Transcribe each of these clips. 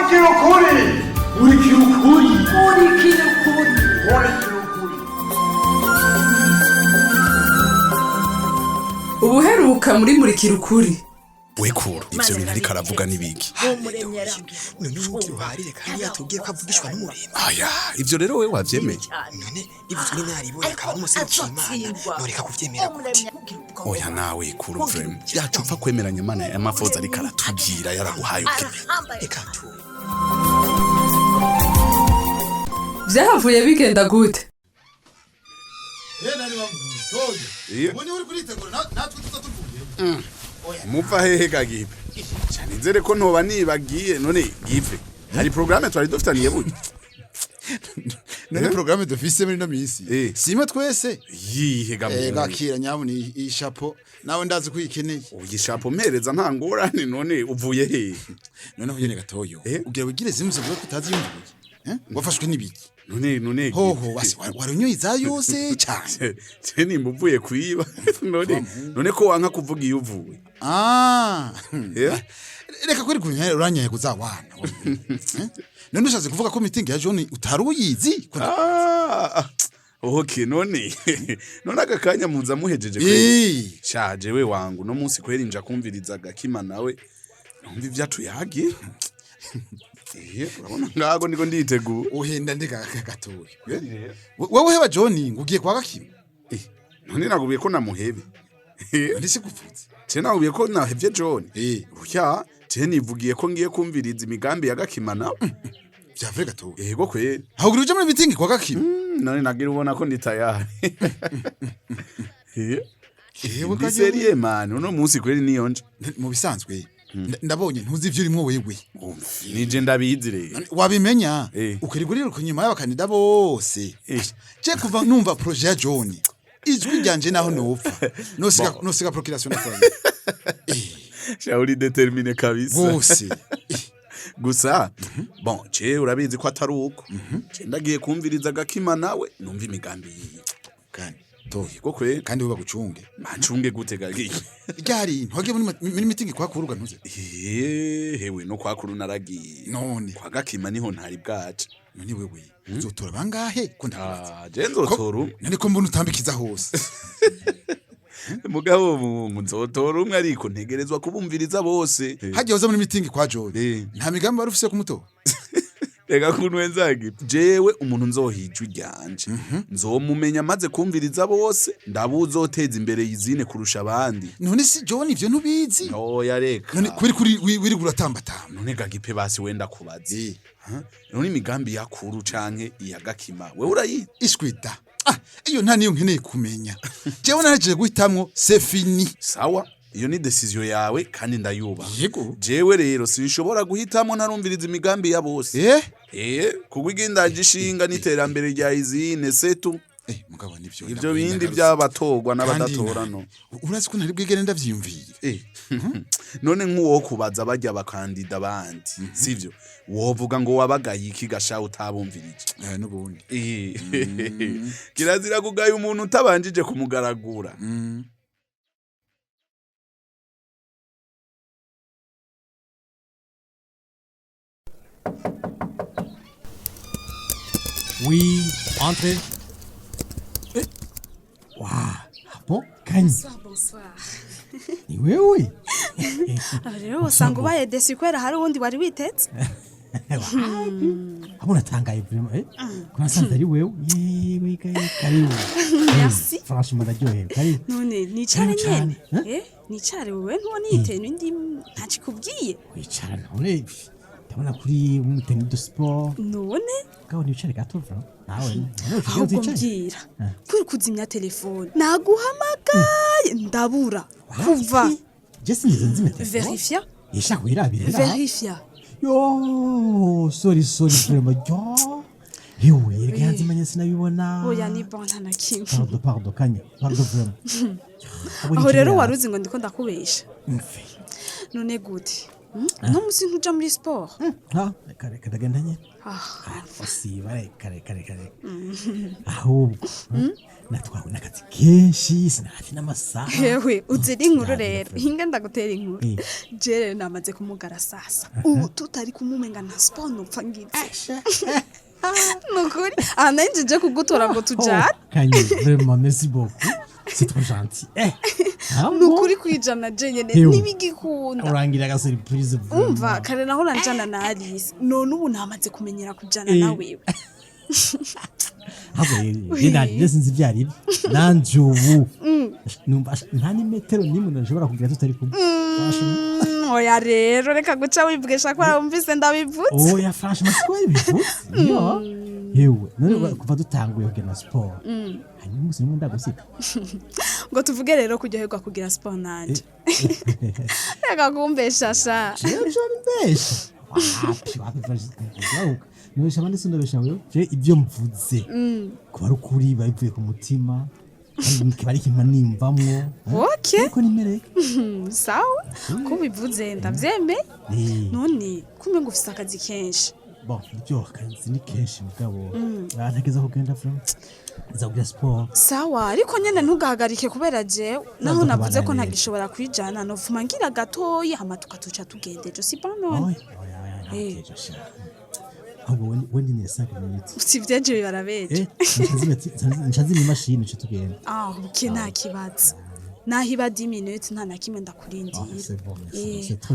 MURIKIRA UKURI MURIKIRA UKURI MURIKIRA UKURI MURIKIRA UKURI. ubuheruka muri MURIKIRA UKURI. Wekuru ivyo bintu ariko aravuga nibiki none ubuki uharire kandi yatubwiye ko avugishwa n'umurimo. aya ivyo rero we wavyemeye None ivuzwe n'inaribonye akaba n'umuserukiye Imana noreka kuvyemera gute? oya nawe kuru vrem yacu upfa kwemeranya Imana ya mafoza ariko aratubwira yaraguhaye ubwenge Reka tu Vyahavuye bigenda gute? Ubone uri kuritegura natwe tutatuvuye. muva hehe gagipe cyane nzere ko ntoba nibagiye none gipe hari programme twari dufitaniye buye None programme dufise muri no misi. Sima twese. yihe gamu Gakira nyabuni ishapo nawe ndazi kuyikeneye. ugishapo mpereza nta ngorane none uvuye hehe None huyene gatoyo. Ugira wigire zimuze bwo kutazi yumvuye. Ngofashwe nibiki. none Hoho basi warunyoye za yose cyane. teni mbuvuye kwiba none ko wanka kuvuga iyo uvuye Reka kweri kunyanya uranyaye kuzawana. None ushaze kuvuga ko meeting ya John utaruyizi? Okay none agakanya muza muhejeje shaje we wangu no munsi kweri nja kumviriza gakima nawe numva ivyacu yagiye urabona ngago niko nditegura uhenda ndega gatoye wowe heba John ngugiye kwa gakima none nagubiye ko namuhebe ndisi gupfutse je nagubiye ko nahevye John uya je nivugiye ko ngiye kumviriza imigambi ya gakima nawe vyavre gatoye yego kweri hagura uje muri meeting kwa gakima none nagira ubona ko ndi tayari yewe kaje man uno munsi kweri niyonje mu bisanzwe ndabonye ntuzi ivyo urimo wewe nije ndabizi rero wabimenya ukurigurira ku nyuma y'abakandida bose je kuva numva projet ya John ijwi ryanje naho nopfa nosiga procuration nakoze shauri determine kabisa bose gusa bon je urabizi ko atari uko je ndagiye kumviriza gakima nawe numva imigambi yiyi kandi to yego kwe kandi we bagucunge macunge gute gagi ryari ntoge muri meeting kwa kuruga ntuze hewe no kwa kuru naragiye none kwa gakima niho ntari bwaje none wewe uzotora bangahe ko ndabaza je nzotora none ko mbona utambikiza hose mugabo nzotora umwe ariko ntegerezwa kubumviriza bose hagiye uza muri meeting kwa John nta migambi bari ufise kumutora Rega kunwenzagi jewe umuntu nzohijwe ryanje nzomumenya maze kumviriza bose ndabuzoteza imbere yizine kurusha abandi none si John ivyo ntubizi oya reka none kuri wiri guratambata none gagipe basi wenda kubazi none imigambi yakuru canke iyagakima we urayi ishwita iyo nta niyo nkeneye kumenya jewe naraje guhitamwo c'est fini sawa iyo ni decision yawe kandi ndayuba yego jewe rero sinshobora guhitamo narumviriza imigambi ya bose kugwigindaje ishinga n'iterambere rya izine setu mugabo nivyo ivyo bindi byabatogwa n'abadatora no urazi ko ntari bwigere ndavyiyumvira none nk'uwo kubaza bajya bakandida bandi sivyo wovuga ngo wabagaye ikigasha utabumvirije n'ubundi kirazira kugaya umuntu utabanjije kumugaragura Oui, entrez. Waouh, bon, Kanye. Bonsoir. Oui. Rero usanga ubaye desi kwera hari uwundi wari witetse? Abona tangaye vraiment kuna santa ari wewe. Yewe karibu. Merci. Franchement ndaryohewe. Karibu. None nicare nyene. Nicare wewe ntuwanite n'indi ntacikubwiye. Wicara none. Ndabona kuri umuteni de sport. None? Gaho nicare gato vra. Nawe. Ahubwo mbwira. Kuri kuzimya telefone. Naguhamagaye ndabura. Kuva. Jesse nzimya telefone. Verifia? Yesha wirabira. Verifia. Yo, sorry vraiment. Yo. Yewe, rega nzimanya sinabibona. Oya ni bon ntana kimwe. Pardon Kanye. Pardon vraiment. Aho rero waruzi ngo ndiko ndakubesha. Mfe. None gute? No musi ntuja muri sport. Kare ndagenda nyene. Siba kare. Ahubwo natwawe n'akazi kenshi sinafite n'amasaha hewe uzira inkuru rero hinga ndagutera inkuru je namaze kumugara sasa ubu tutari kumumenga na spawn upfa ngize nukuri anenjeje kugutora ngo tujane kanye vraiment merci beaucoup c'est trop gentil nukuri kwijana je nyene nibigikunda urangira ga surprise umva kare naho ranjana na Alice none ubu namaze kumenyera kujana nawe Yenda sinzi byari nanje ubu numva nta ni metero nimwe nashobora kugira tutari kumwe oya rero reka guca wibwesha ko wumvise ndabivutse oya franchement ko bivutse yo yewe none kuva dutanguye kugena sport hanyuma musi nimwe ndagusika ngo tuvuge rero kuryoherwa kugira sport nanje reka kumbesha sha je mbesha Nubesha abandi sindabesha wewe je ibyo mvuze kuba ari ukuri babivuye ku mutima kandi kiba ari kimwe nimvamwo okay ko nimereka sawa ko bivuze ndavyeme none kumbe ngo ufise akazi kenshi bon ibyo akazi ni kenshi mugabo ntegeza kugenda from zaguya sport sawa ariko nyene ntugahagarike kubera je naho navuze ko ntagishobora kwijana no vuma ngira gatoyi hama tukatuca tugendeje si bon none Wendi ni 5 minutes. Usivyeje bibarabeje. Nchazi ni machine cyo tugenda. Uke nta kibazo. Nahiba 10 minutes nta nakimwe ndakurindira.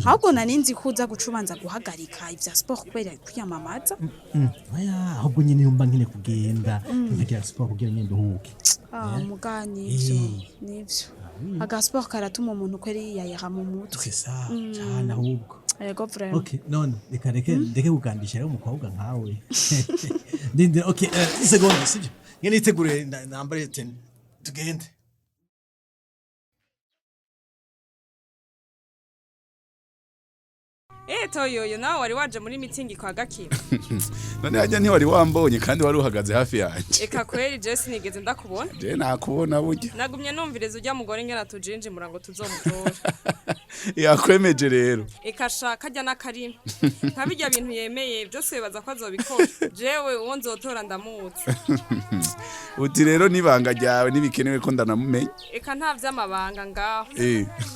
Ahubwo naninzi kuza gucubanza guhagarika ivya sport kubera kwiyamamaza. Oya, ahubwo nyine yumva nkine kugenda, ntagira sport kugira nyine nduhuke. Mugani nivyo. Aga sport karatuma umuntu kweri yayira mu mutwe. C'est ça. Cyane ahubwo. Ego vraiment. Okay, none ndeke kugandisha rero umukobwa nkawe. Ndinde okay, seconde sibyo. Ngene itegure nambare 10. Tugende. Toyoyo nawe wari waje muri meeting kwa Gakima. None hajya ntiwari wambonye kandi wari uhagaze hafi yanjye. Eka kweri je sinigeze ndakubona. Je nakubona burya. Nagumye numvireza ujya mugore ngena tujinje murango tuzomutora. Yakwemeje rero. Eka shaka ajya nakarima. Nkabijya bintu yemeye byose bibaza ko azobikora. Jewe uwo nzotora ndamuzi. Uti rero nibanga ryawe nibikenewe ko ndanamumenye. Eka nta vy'amabanga ngaho.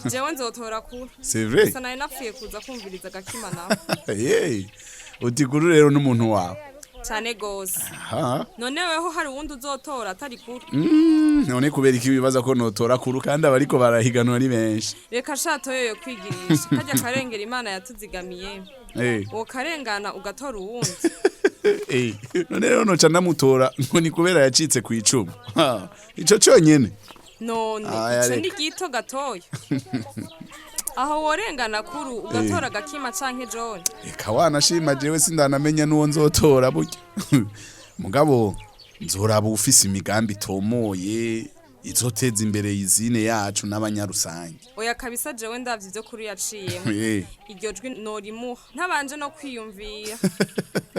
Jewe nzotora kuri. C'est vrai. Sana napfuye kuza kumviriza Gakima nawe. Uti kuri rero n'umuntu wawe. Cyane gose. None weho hari uwundi uzotora atari kuri. None kubera iki bibaza ko notora kuri kandi abariko barahiganwa ni benshi. Reka shatoyo kwigirisha kajya karengera Imana yatuzigamiye. Wo karengana ugatora uwundi. None rero noca ndamutora ngo ni kubera yacitse ku icumi. Ico cyonyene. None ico ni gito gatoya. Aho worengana kuru ugatora Gakima canke John. Eka wanashima jewe sindanamenya nuwo nzotora burya. Mugabo nzoraba ufise imigambi tomoye izoteza imbere izine yacu n'abanyarusange. Oya kabisa jewe ndavye byo kuri yaciye. Iryo jwi norimuha ntabanje no kwiyumvira.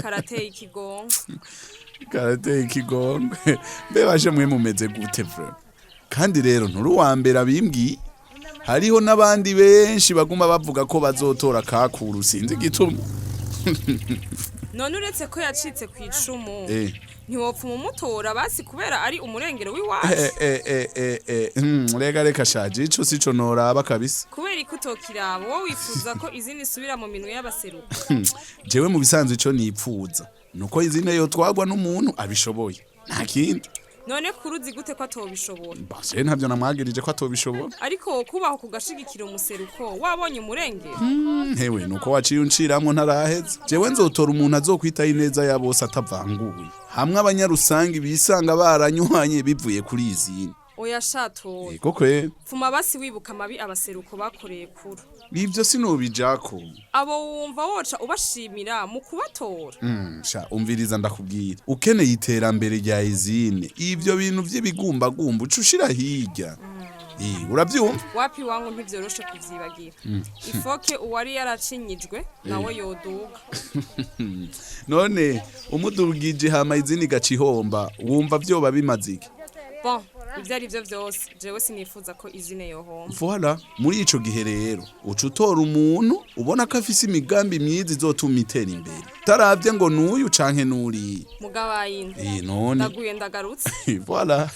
Karateye ikigongo. Karateye ikigongo. Bebaje mwe mumeze gute vre. Kandi rero nturi wa mbere abimbwi. Hariho nabandi benshi baguma bavuga ko bazotora kakuru sinzi gituma. None uretse ko yacitse ku icumu. Ntiwopfa umutora basi kubera ari umurengero w'iwacu. Reka shaje ico sico noraba kabisa. Kubera ikutokirabo wowe wifuza ko izini subira mu minwe y'abaseruka. Jewe mu bisanzwe ico nipfuza nuko izine yo twagwa n'umuntu abishoboye. Nta kindi. None kuruzi gute ko atobishobora? Base ntavyo namwagirije ko atobishobora. Ariko kubaho kugashigikira umuseruko wabonye umurengero. Hewe nuko waciye unciramwo ntaraheze. Jewe nzotora umuntu azokwita ineza ya bose atavanguye. Hamwe abanyarusangi bisanga baranyuhanye bivuye kuri izini. Oya shato. Kokwe. Fuma basi wibuka mabi abaseruko bakoreye kuru. Bivyo sinobijako. Abo wumva woca ubashimira mu kubatora. Sha umviriza ndakubwira. Ukeneye iterambere rya izine. Ivyo bintu vy'ibigumbagumba ucushira hirya. Uravyumva? Wapi wangu ntivyoroshe kuvyibagira. Ifoke uwari yaracinyijwe nawe yoduga. None umudugije hama izini gacihomba wumva vyoba bimazike. Bon, ivyo ari vyo vyose jewe sinifuza ko izine yohomba. Voilà, muri ico gihe rero uca utora umuntu ubona ko afise imigambi myiza izotuma itera imbere. Taravye ngo nuyu canke nuri. Mugabayinde. None. Ndaguye ndagarutse. Voilà.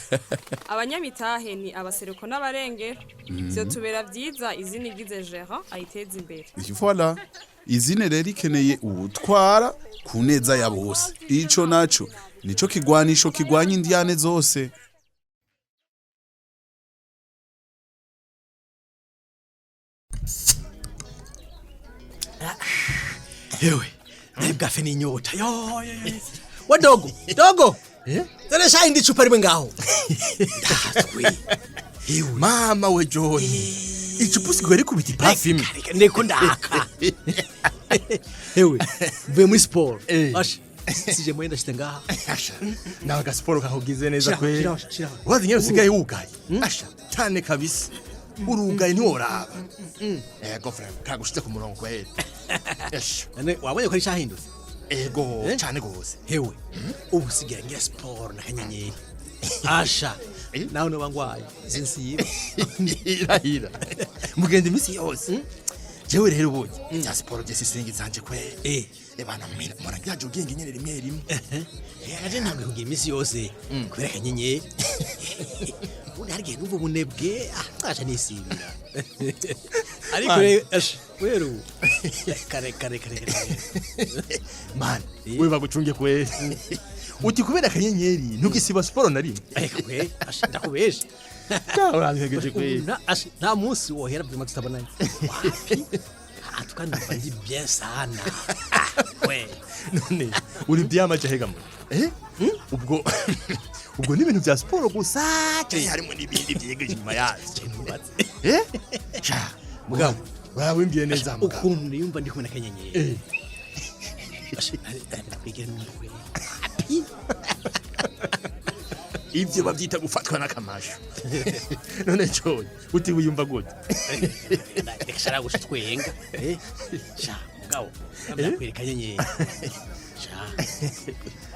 Abanyamitahe ni abaseruko n'abarengero. Vyo tubera vyiza izine igize gérant ayiteza imbere. Voilà. Izine rero ikeneye ubutwara ku neza ya bose. Ico naco nico kigwanisho kigwanya indiane zose. Ewe, nebwafe ni inyota. Yo. Wa dogo. Zare sha indi cupa rimwe ngaho. Ewe mama we John. Icupa sigwere kubita parfum. Ndeko ndaka. Ewe, mvuye muri sport. Asha. Sije mwenda shite ngaha. Asha. Nawe gasiporo kahugize neza kwe. Shira. Wazi nyero sigaye wugaye. Asha, cyane kabisa. Urugaye ntiworaba. Ego frère, kagushitse ku murongo kweli. Asha. Nane wabonye ko ari shahindutse. Ego, cyane gose. Hewe, ubu sigira ngira sport na kanyenyeri. Asha. Nawe no bangwaye. Zinsiba. Irahira. Mugende imisi yose. Jewe rero ubonye. Ya sport je sisengi zanje kwe. Ebana mwana byaje ugenge nyene rimwe rimwe. Yaje ntabwo kugira imisi yose. Kubera kanyenyeri. Ubundi hari igihe numva ubunebwe aca nisibira. Ariko rero wero kare. Man, we bagucunge kwe. Uti kubera kanyenyeri ntugisiba sport na rimwe. Kwe ndakubesha. Urangejeje kwe. Nta munsi wohera byo tutabonanye. Tukandi bandi bien sana. We none uri byamaje hegamo. Ubwo ni ibintu bya sport gusa cyane harimo n'ibindi byegeje inyuma yazo. Cha mugabo wawimbiye neza mugabo. Ukuntu yumva ndi kumwe na kanyenyeri. Kwigera n'umwe. Ibyo babyita gufatwa n'akamasho. None cyo uti wiyumva gute? Ndashaka gushitwenga. Cha mugabo. Ndakwerekanye nyene. Cha.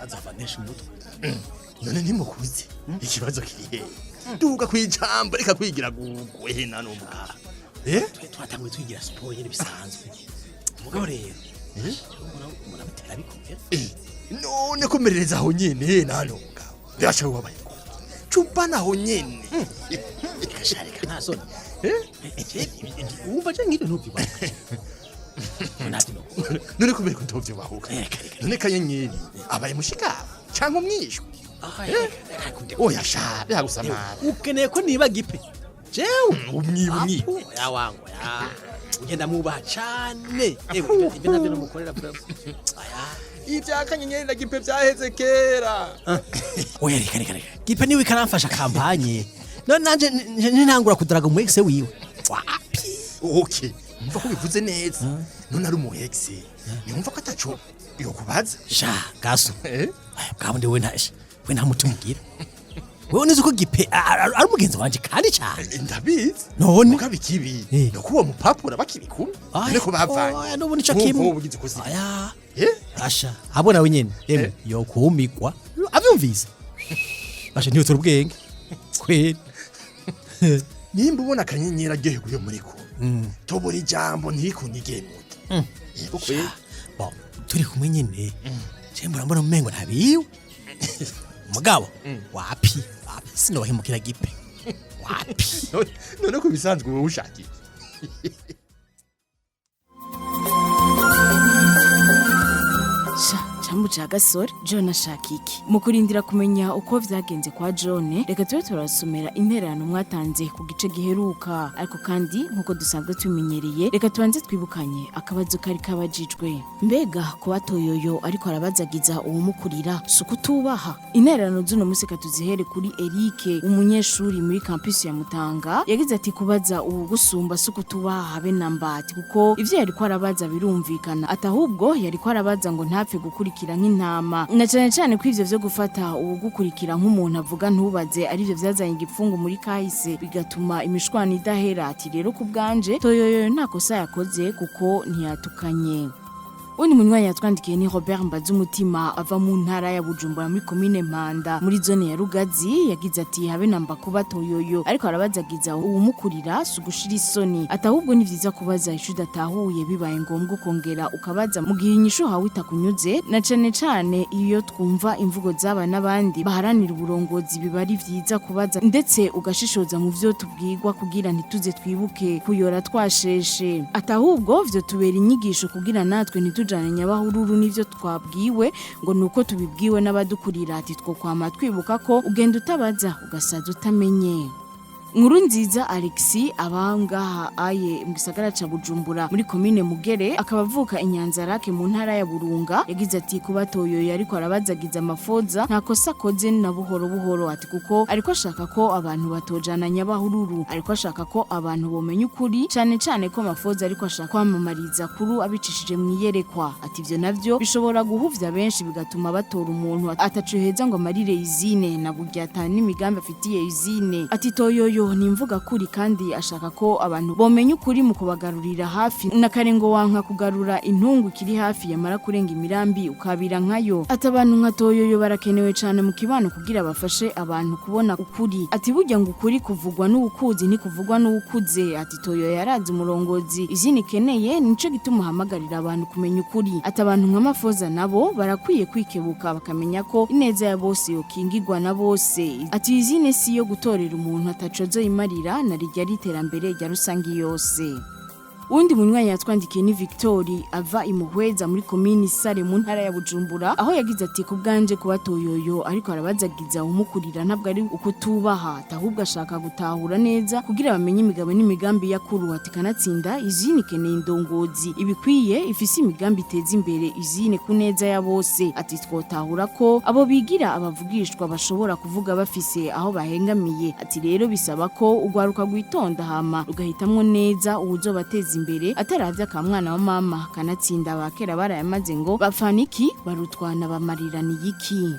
Azafanisha umutwe. None nimukuze. Ikibazo kirihe? Duga kwijambo reka kwigira gugwe nano mugabo. Twatanguye twigira sport nyene bisanzwe. Mugabo rero. Murabitera bikomera. None komerereza aho nyene nano mugabo. Ndashaka wabaye. Chupa naho nyene. Kasharika nasoni. Umva cyangwa ntubiba. None kubera ko ntovye bahuka. None kanyenyeri abaye mushika cyangwa umwishwe. Oya sha byagusamara. Ukeneye ko niba gipe. Jewe umwibumwi. Ya wangu ya. Ugenda mubaha cyane. Ibyo nabyo namukorera bro. Aya. Ibya kanyenyeri na gipe byaheze kera. Oya reka. Gipe niwe karamfasha kampanye. None nanje ntangura kudaraga mu ex wiwe. Wapi. Okay. Mva ko bivuze neza. None ari mu ex. Yumva ko ataco yo kubaza. Sha gaso. Kabundi we ntashe. We nta mutumugira. Wewe nizo ko gipe ari umugenzi wanje kandi cyane. Ndabizi. None ukabikibi. No kuba mupapura bakiri kumwe. None ko bavanye. Oya no buni cakimwe. Aya. Asha. Abona we nyene. Yo kumikwa. Avyumvise. Asha niyo turubwenge. Kweli. Nimba ubona kanyenyera ryohe kuyo muri ko. Tobora ijambo ntikunige muto. Yego kweli. Bo, turi kumwe nyene. Chembura mbona umengo ntabiwe. Mugabo, wapi? Sinobahimukira gipe. Wapi? None ko bisanzwe wowe ushaki. Chambu cha gasore John ashaka iki mu kurindira kumenya uko vyagenze kwa John reka tube turasomera intererano mwatanze ku gice giheruka ariko kandi nkuko dusanzwe tumenyereye reka tubanze twibukanye akabazo kari kabajijwe mbega ko batoyoyo ariko arabazagiza uwumukurira sukutubaha intererano z'uno musika tuzihere kuri Eric umunyeshuri muri campus ya Mutanga yagize ati kubaza ubu gusumba sukutubaha habe nambati kuko ivyo yari ko arabaza birumvikana atahubwo yari ko arabaza ngo ntapfe gukurikira nk'intama na cyane ko ivyo vyo gufata ugukurikira nk'umuntu avuga ntubaze ari byo vyazanye igipfungu muri kahise bigatuma imishwana idahera ati rero ku bwanje toyoyo nta kosa yakoze kuko ntiyatukanye undi munywanyi yatwandikiye ni Robert Mbazumutima ava mu ntara ya Bujumbura muri commune Mpanda muri zone ya Rugazi yagize ati habe namba kuba toyoyo ariko arabazagiza uwumukurira sugushira isoni atahubwo ni vyiza kubaza ishuda tahuye bibaye ngombwa kongera ukabaza mu gihe inyishu hawe itakunyuze na cane iyo twumva imvugo zaba n'abandi baharanira uburongozi bibari vyiza kubaza ndetse ugashishoza mu vyo tubwirwa kugira ntituze twibuke kuyora twasheshe atahubwo vyo tubera inyigisho kugira natwe ntitujane nyabahururu n'ivyo twabwiwe ngo nuko tubibwiwe n'abadukurira ati two kwama twibuka ko ugenda utabaza ugasaza utamenye. Nkuru nziza Alexi abangaha aye mu gisagara ca Bujumbura muri commune Mugere akaba avuka inyanzarake mu ntara ya Burunga yagize ati kuba toyoyo ariko arabazagiza amafoza nta kosa koze na buhoro ati kuko ariko ashaka ko abantu batojana nyabahururu ariko ashaka ko abantu bomenya ukuri cane ko amafoza ariko ashaka kwamamariza kuru abicishije mu iyerekwa ati ivyo navyo bishobora guhuvya benshi bigatuma batora umuntu atacuheza ngo amarire izine na burya atani imigambi afitiye izine ati toyoyo ni mvuga kuri kandi ashaka ko abantu bomenya ukuri mu kubagarurira hafi nakarengo wanka kugarura intungu kiri hafi yamara kurenga imirambi ukabira nkayo ati abantu nka toyoyo barakenewe cyane mu kibano kugira bafashe abantu kubona ukuri ati burya ngo ukuri kuvugwa n'ukuzi ni kuvugwa n'ukuze ati toyoyo yarazi umurongozi izini keneye nico gituma hamagarira abantu kumenya ukuri ati abantu nk'amafoza nabo barakwiye kwikebuka bakamenya ko ineza ya bose yokingirwa na bose ati izine si yo gutorera umuntu ataco imarira na rijya riterambere rya rusangi yose. Undi munywanyi yatwandikiye ni Victory ava imuhweza muri commune Sare mu ntara ya Bujumbura aho yagize ati kubganje kuba toyoyo ariko arabazagiza umukurira ntabwo ari ukutubaha tahubwo ashaka gutahura neza kugira bamenye imigabo n'imigambi yakuru ati kanatsinda izini keneye indongozi ibikwiye ifise imigambi iteza imbere izine kuneza ya bose ati twotahura ko abo bigira abavugishwa bashobora kuvuga bafise aho bahengamiye ati rero bisaba ko ugwaruka gwitonda hama ugahitamwo neza uwuzobateza imbere ataravya ka mwana wa mama kanatsinda abakera barayamaze ngo bapfaniki barutwana bamarirana iki.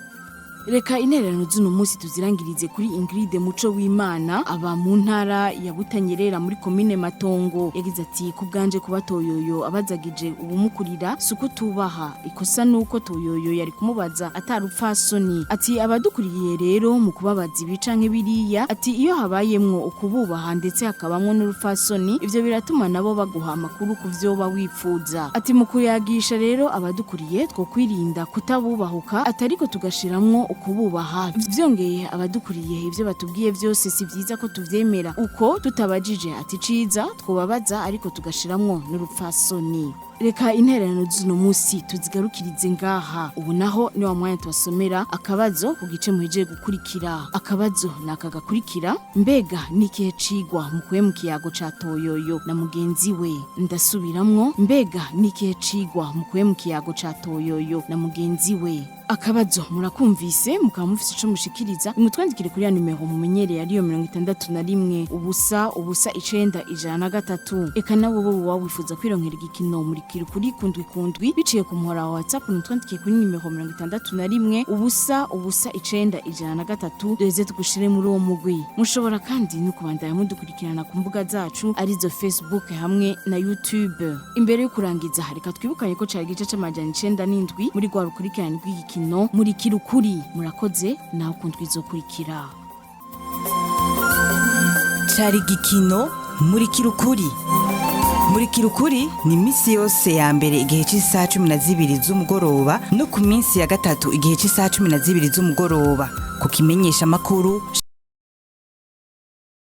Reka intererano z'uno munsi tuzirangirize kuri Ingrid Muco w'Imana aba mu ntara ya Butanyerera muri commune Matongo yagize ati kubganje kuba toyoyo abazagije ubumukurira suko tubaha ikosa nuko toyoyo yari kumubaza atarupfasoni ati abadukuriye rero mu kubabaza ibicanke biriya ati iyo habayemwo ukububaha ndetse hakabamwo n'urupfasoni ivyo biratuma nabo baguha amakuru kuvyoba wifuza ati mu kuyagisha rero abadukuriye two kwirinda kutabubahuka atariko tugashiramwo ukububaha vyongeye abadukuriye ivyo batubwiye vyose si vyiza ko tuvyemera uko tutabajije ati ciza twobabaza ariko tugashiramwo n'urupfasoni. Reka intererano z'uno munsi tuzigarukirize ngaha ubu naho ni wa mwanya twasomera akabazo ku gice muhejeje gukurikira akabazo nakagakurikira mbega nikihe cigwa mukuye mu kiyago ca toyoyo na mugenzi we ndasubiramwo mbega nikihe cigwa mukuye mu kiyago ca toyoyo na mugenzi we akabazo murakumvise mukaba mufise ico mushikiriza imutwandikire kuri ya numero mumenyereye ariyo 61 ubusa 9 eka nabo bo wawifuza kwironkera igikino muri kuri kundwi biciye ku muhora wa WhatsApp mutwandikiye kuri numero 61 ubusa 9 duheze tugushire muri uwo mugwi mushobora kandi no kubandanya mudukurikirana ku mbuga zacu arizo Facebook hamwe na YouTube. Imbere yo kurangiza reka twibukanye ko cari gice c'amajana 97 muri gwa rukurikirana rw'igikino murikira ukuri murakoze naho kundwi zokurikira cari gikino murikira ukuri. Murikira ukuri ni misi yose ya mbere igihe cy'isaha 12 z'umugoroba no ku minsi ya gatatu igihe cy'isaha 12 z'umugoroba ku kimenyesha makuru